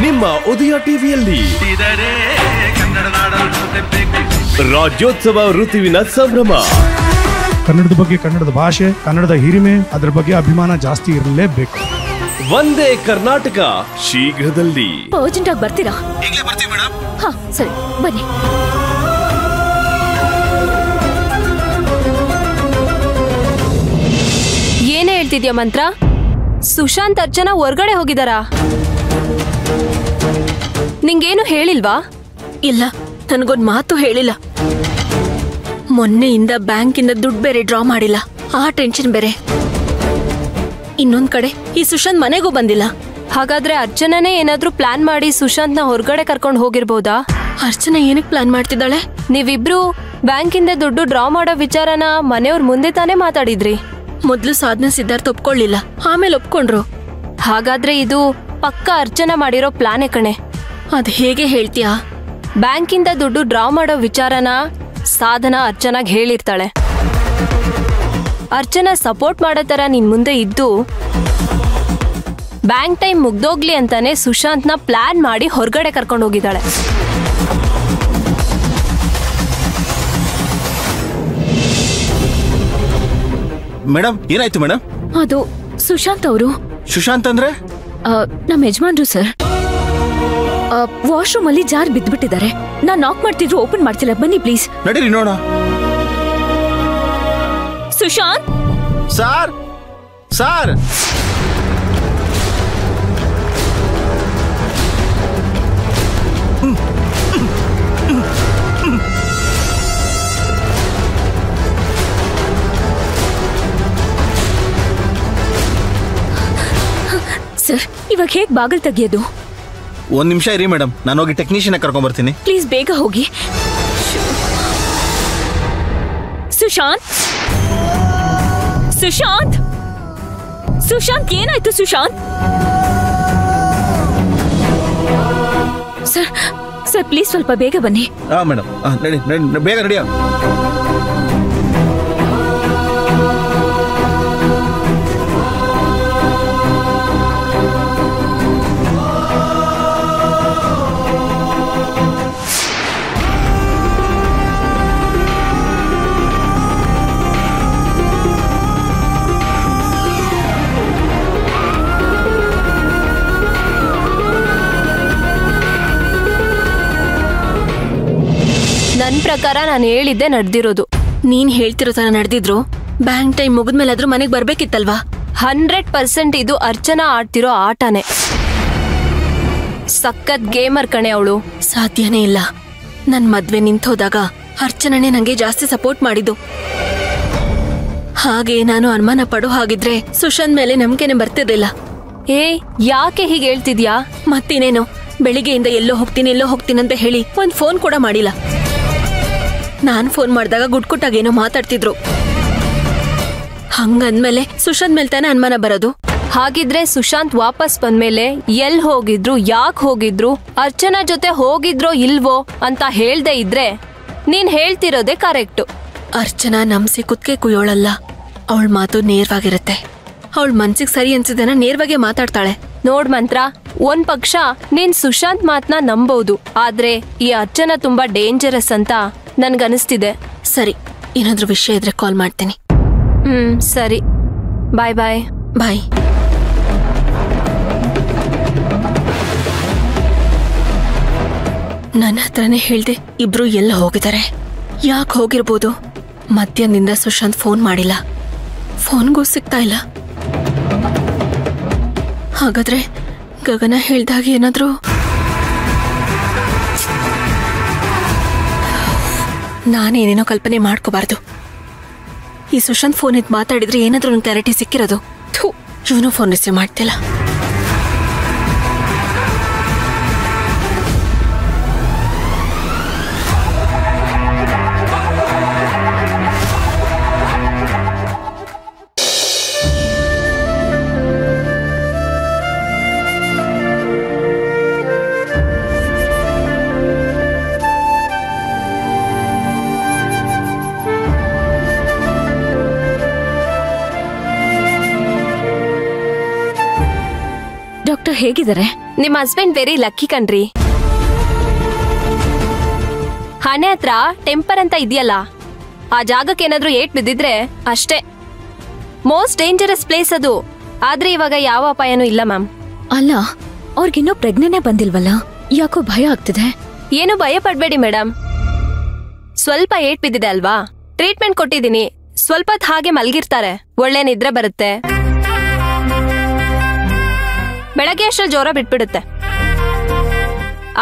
ನಿಮ್ಮ ಉದಯ ಟಿವಿಯಲ್ಲಿ ರಾಜ್ಯೋತ್ಸವ ಋತುವಿನ ಸಂಭ್ರಮ. ಕನ್ನಡದ ಬಗ್ಗೆ, ಕನ್ನಡದ ಭಾಷೆ, ಕನ್ನಡದ ಹಿರಿಮೆ, ಅದರ ಬಗ್ಗೆ ಅಭಿಮಾನ ಜಾಸ್ತಿ ಇರಲೇಬೇಕು. ಒಂದೇ ಕರ್ನಾಟಕ ಶೀಘ್ರದಲ್ಲಿ. ಅರ್ಜೆಂಟ್ ಆಗಿ ಬರ್ತೀರಾ? ಹಾ ಸರಿ ಬನ್ನಿ. ಏನೇ ಹೇಳ್ತಿದ್ಯಾ ಮಂತ್ರ? ಸುಶಾಂತ್ ಅರ್ಚನಾ ಹೊರ್ಗಡೆ ಹೋಗಿದಾರಾ? ನಿಂಗೇನು ಹೇಳಿಲ್ವಾ? ಇಲ್ಲ, ನನಗೊಂದು ಮಾತು ಹೇಳಿಲ್ಲ. ಮೊನ್ನೆಯಿಂದ ಬ್ಯಾಂಕಿಂದ ದುಡ್ಡು ಬೇರೆ ಡ್ರಾ ಮಾಡಿಲ್ಲ, ಆ ಟೆನ್ಷನ್ ಬೇರೆ. ಇನ್ನೊಂದ್ ಕಡೆ ಈ ಸುಶಾಂತ್ ಮನೆಗೂ ಬಂದಿಲ್ಲ. ಹಾಗಾದ್ರೆ ಅರ್ಚನಾನೇ ಏನಾದ್ರೂ ಪ್ಲಾನ್ ಮಾಡಿ ಸುಶಾಂತ್ನ ಹೊರಗಡೆ ಕರ್ಕೊಂಡು ಹೋಗಿರ್ಬೋದಾ? ಅರ್ಚನಾ ಏನಕ್ಕೆ ಪ್ಲಾನ್ ಮಾಡ್ತಿದ್ದಾಳೆ? ನೀವಿಬ್ರು ಬ್ಯಾಂಕಿಂದ ದುಡ್ಡು ಡ್ರಾ ಮಾಡೋ ವಿಚಾರನ ಮನೆಯವ್ರ ಮುಂದೆ ತಾನೇ ಮಾತಾಡಿದ್ರಿ. ಮೊದ್ಲು ಸಾಧನ ಸಿದ್ಧಾರ್ಥ ಒಪ್ಕೊಳ್ಳಿಲ್ಲ, ಆಮೇಲೆ ಒಪ್ಕೊಂಡ್ರು. ಹಾಗಾದ್ರೆ ಇದು ಪಕ್ಕ ಅರ್ಚನಾ ಮಾಡಿರೋ ಪ್ಲಾನೇ ಕಣೆ. ಅದ್ ಹೇಗೆ ಹೇಳ್ತೀಯಾ? ಬ್ಯಾಂಕಿಂದ ದುಡ್ಡು ಡ್ರಾ ಮಾಡೋ ವಿಚಾರನ ಸಾಧನ ಅರ್ಚನಾಗ್ ಹೇಳಿರ್ತಾಳೆ. ಅರ್ಚನಾ ಸಪೋರ್ಟ್ ಮಾಡೋ ತರ ನಿನ್ ಮುಂದೆ ಇದ್ದು ಬ್ಯಾಂಕ್ ಟೈಮ್ ಮುಗ್ದೋಗ್ಲಿ ಅಂತಾನೆ ಸುಶಾಂತ್ನ ಪ್ಲಾನ್ ಮಾಡಿ ಹೊರಗಡೆ ಕರ್ಕೊಂಡು ಹೋಗಿದ್ದಾಳೆ. ಮೇಡಮ್, ಏನಾಯ್ತು ಮೇಡಮ್? ಅದು ಸುಶಾಂತ್ ಅವರು. ಸುಶಾಂತ್ ಅಂದ್ರೆ? ನಮ್ಮ ಯಜಮಾನ್ರು ಸರ್. ವಾಶ್ರೂಮ್ ಅಲ್ಲಿ ಜಾರ್ ಬಿದ್ದ್ಬಿಟ್ಟಿದ್ದಾರೆ. ನಾನ್ ನಾಕ್ ಮಾಡ್ತಿದ್ರು, ಓಪನ್ ಮಾಡ್ತಿಲ್ಲ. ಬನ್ನಿ ಪ್ಲೀಸ್. ನಡೀರಿ ನೋಡ. Sushant sir, sir. ಸರ್, ಇವಾಗ ಹೇಗ್ ಬಾಗಲ್ ತೆಗಿಯೋದು? ಒಂದ್ ನಿಮಿಷ ಇರಿ ಮೇಡಮ್, ನಾನು ಹೋಗಿ ಟೆಕ್ನಿಷಿಯನ್ ಕರ್ಕೊಂಡ್ ಬರ್ತೀನಿ. ಪ್ಲೀಸ್ ಬೇಗ ಹೋಗಿ. ಸುಶಾಂತ್, ಸುಶಾಂತ್, ಸುಶಾಂತ್, ಏನಾಯ್ತು ಸುಶಾಂತ್? ಸರ್, ಸರ್ ಪ್ಲೀಸ್ ಸ್ವಲ್ಪ ಬೇಗ ಬನ್ನಿ. ಹಾ ಮೇಡಮ್, ನಡಿ ನಡಿ, ಬೇಗ ನಡಿಯ. ನನ್ ಪ್ರಕಾರ ನಾನು ಹೇಳಿದ್ದೆ ನಡೆದಿರೋದು. ನೀನ್ ಹೇಳ್ತಿರೋ ತರ ನಡೆದಿದ್ರು ಬ್ಯಾಂಕ್ ಟೈಮ್ ಮುಗಿದ್ಮೇಲಾದ್ರೂ ಮನೆಗ್ ಬರ್ಬೇಕಿತ್ತಲ್ವಾ? 100% ಇದು ಅರ್ಚನಾ ಆಡ್ತಿರೋ ಆಟನೇ. ಸಖತ್ ಗೇಮರ್ ಕಣೆ ಅವಳು. ಸಾಧ್ಯನೇ ಇಲ್ಲ. ನನ್ ಮದ್ವೆ ನಿಂತೋದಾಗ ಅರ್ಚನಾನೇ ನಂಗೆ ಜಾಸ್ತಿ ಸಪೋರ್ಟ್ ಮಾಡಿದ್ದು. ಹಾಗೆ ನಾನು ಅನುಮಾನ ಪಡೋ ಹಾಗಿದ್ರೆ ಸುಶಾಂತ್ ಮೇಲೆ ನಂಬಿಕೆನೆ ಬರ್ತಿರ್ಲಿಲ್ಲ. ಏ, ಯಾಕೆ ಹೀಗೆ ಹೇಳ್ತಿದ್ಯಾ? ಮತ್ತಿನೇನು, ಬೆಳಿಗ್ಗೆಯಿಂದ ಎಲ್ಲೋ ಹೋಗ್ತೀನಿ ಅಂತ ಹೇಳಿ ಒಂದ್ ಫೋನ್ ಕೂಡ ಮಾಡಿಲ್ಲ. ನಾನ್ ಫೋನ್ ಮಾಡಿದಾಗ ಗುಟ್ಗುಟ್ಟಾಗ ಏನೋ ಮಾತಾಡ್ತಿದ್ರು. ಹಂಗಂದ್ಮೇಲೆ ಸುಶಾಂತ್ ಮೇಲೆ ತಾನೇ ಅನುಮಾನ ಬರೋದು. ಹಾಗಿದ್ರೆ ಸುಶಾಂತ್ ವಾಪಸ್ ಬಂದ್ಮೇಲೆ ಎಲ್ ಹೋಗಿದ್ರು, ಯಾಕೆ ಹೋಗಿದ್ರು, ಅರ್ಚನಾ ಜೊತೆ ಹೋಗಿದ್ರೋ ಇಲ್ವೋ ಅಂತ ಹೇಳ್ದೆ ಇದ್ರೆ ನೀನ್ ಹೇಳ್ತಿರೋದೇ ಕರೆಕ್ಟ್. ಅರ್ಚನಾ ನಮ್ಸಿ ಕುತ್ಕೆ ಕುಯ್ಯೋಳಲ್ಲ. ಅವಳ ಮಾತು ನೇರವಾಗಿರುತ್ತೆ. ಅವಳ ಮನ್ಸಿಗೆ ಸರಿ ಅನ್ಸಿದನ ನೇರವಾಗಿ ಮಾತಾಡ್ತಾಳೆ. ನೋಡ್ ಮಂತ್ರ, ಒಂದ್ ಪಕ್ಷ ನೀನ್ ಸುಶಾಂತ್ ಮಾತ್ನ ನಂಬಹುದು, ಆದ್ರೆ ಈ ಅರ್ಚನಾ ತುಂಬಾ ಡೇಂಜರಸ್ ಅಂತ ನನ್ಗನಿಸ್ತಿದೆ. ಸರಿ, ಏನಾದ್ರೂ ವಿಷಯ ಇದ್ರೆ ಕಾಲ್ ಮಾಡ್ತೀನಿ. ಸರಿ, ಬಾಯ್ ಬಾಯ್. ಬಾಯ್. ನನ್ನ ಹತ್ರನೇ ಹೇಳ್ದೆ ಇಬ್ರು ಎಲ್ಲ ಹೋಗಿದ್ದಾರೆ. ಯಾಕೆ ಹೋಗಿರ್ಬೋದು? ಮಧ್ಯಾಹ್ನದಿಂದ ಸುಶಾಂತ್ ಫೋನ್ ಮಾಡಿಲ್ಲ, ಫೋನ್ಗೂ ಸಿಗ್ತಾ ಇಲ್ಲ. ಹಾಗಾದ್ರೆ ಗಗನ ಹೇಳ್ದಾಗ ಏನಾದ್ರೂ ನಾನೇನೇನೋ ಕಲ್ಪನೆ ಮಾಡ್ಕೋಬಾರ್ದು. ಈ ಸುಶಾಂತ್ ಫೋನ್ ಇದ್ ಮಾತಾಡಿದ್ರೆ ಏನಾದ್ರೂ ಒಂದು ಕ್ಲಾರಿಟಿ ಸಿಕ್ಕಿರೋದು. ಇವನು ಫೋನ್ ರಿಸೀವ್ ಮಾಡ್ತಿಲ್ಲ. ಹೇಗಿದ್ದಾರೆ? ನಿಮ್ ಹಸ್ಬೆಂಡ್ ವೆರಿ ಲಕ್ಕಿ ಕಣ್ರಿ. ಹಣೆ ಹತ್ರ ಟೆಂಪರ್ ಅಂತ ಇದೆಯಲ್ಲ, ಆ ಜಾಗಕ್ಕೆ ಏನಾದ್ರೂ ಏಟ್ ಬಿದ್ದಿದ್ರೆ ಅಷ್ಟೇ. ಮೋಸ್ಟ್ ಡೇಂಜರಸ್ ಪ್ಲೇಸ್ ಅದು. ಆದ್ರೆ ಇವಾಗ ಯಾವ ಅಪಾಯನೂ ಇಲ್ಲ ಮ್ಯಾಮ್. ಅಲ್ಲ, ಅವ್ರಿಗಿನ್ನೂ ಪ್ರಜ್ಞೆನೇ ಬಂದಿಲ್ವಲ್ಲ, ಯಾಕೋ ಭಯ ಆಗ್ತಿದೆ. ಏನು ಭಯ ಪಡ್ಬೇಡಿ ಮೇಡಮ್. ಸ್ವಲ್ಪ ಏಟ್ ಬಿದ್ದಿದೆ ಅಲ್ವಾ, ಟ್ರೀಟ್ಮೆಂಟ್ ಕೊಟ್ಟಿದ್ದೀನಿ. ಸ್ವಲ್ಪ ಹೊತ್ತು ಹಾಗೆ ಮಲ್ಗಿರ್ತಾರೆ, ಒಳ್ಳೆ ನಿದ್ರೆ ಬರುತ್ತೆ. ಬೆಳಗ್ಗೆ ಅಷ್ಟರಲ್ಲಿ ಜ್ವರ ಬಿಟ್ಬಿಡುತ್ತೆ.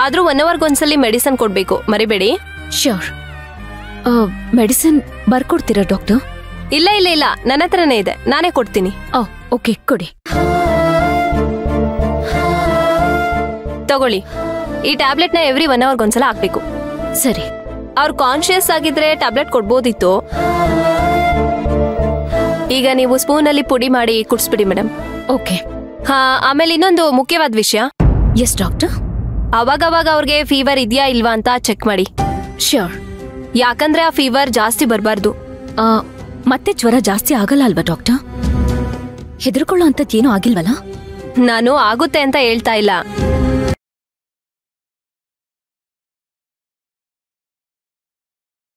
ಆದ್ರೂ 1 ಅವರ್ಗೊಂದ್ಸಲಿ ಮೆಡಿಸನ್ ಕೊಡ್ಬೇಕು, ಮರಿಬೇಡಿ. ಶ್ಯೂರ್. ಮೆಡಿಸಿನ್ ಬರ್ಕೊಡ್ತೀರಾ ಡಾಕ್ಟರ್? ಇಲ್ಲ ಇಲ್ಲ ಇಲ್ಲ, ನನ್ನ ಹತ್ರನೇ ಇದೆ, ನಾನೇ ಕೊಡ್ತೀನಿ. ಓಕೆ, ಕೊಡಿ. ತಗೊಳ್ಳಿ. ಈ ಟ್ಯಾಬ್ಲೆಟ್ನ ಎವ್ರಿ 1 ಅವರ್ಗೊಂದ್ಸಲ ಹಾಕ್ಬೇಕು. ಸರಿ. ಅವ್ರು ಕಾನ್ಶಿಯಸ್ ಆಗಿದ್ರೆ ಟ್ಯಾಬ್ಲೆಟ್ ಕೊಡ್ಬೋದಿತ್ತು. ಈಗ ನೀವು ಸ್ಪೂನಲ್ಲಿ ಪುಡಿ ಮಾಡಿ ಕುಡಿಸ್ಬಿಡಿ ಮೇಡಮ್. ಓಕೆ. ಹಾ, ಆಮೇಲೆ ಇನ್ನೊಂದು ಮುಖ್ಯವಾದ ವಿಷಯ. Yes doctor? ಅವಾಗವಾಗ ಅವ್ರಿಗೆ ಫೀವರ್ ಇದೆಯಾ ಇಲ್ವಾ ಅಂತ ಚೆಕ್ ಮಾಡಿ. ಶ್ಯೂರ್. ಯಾಕಂದ್ರೆ ಆ ಫೀವರ್ ಜಾಸ್ತಿ ಬರಬಾರ್ದು. ಮತ್ತೆ ಜ್ವರ ಜಾಸ್ತಿ ಆಗಲ್ಲ ಅಲ್ವಾ ಡಾಕ್ಟರ್? ಹೆದರ್ಕೊಳ್ಳೋ ಅಂತದ್ ಏನೂ ಆಗಿಲ್ವಲ್ಲ? ನಾನು ಆಗುತ್ತೆ ಅಂತ ಹೇಳ್ತಾ ಇಲ್ಲ.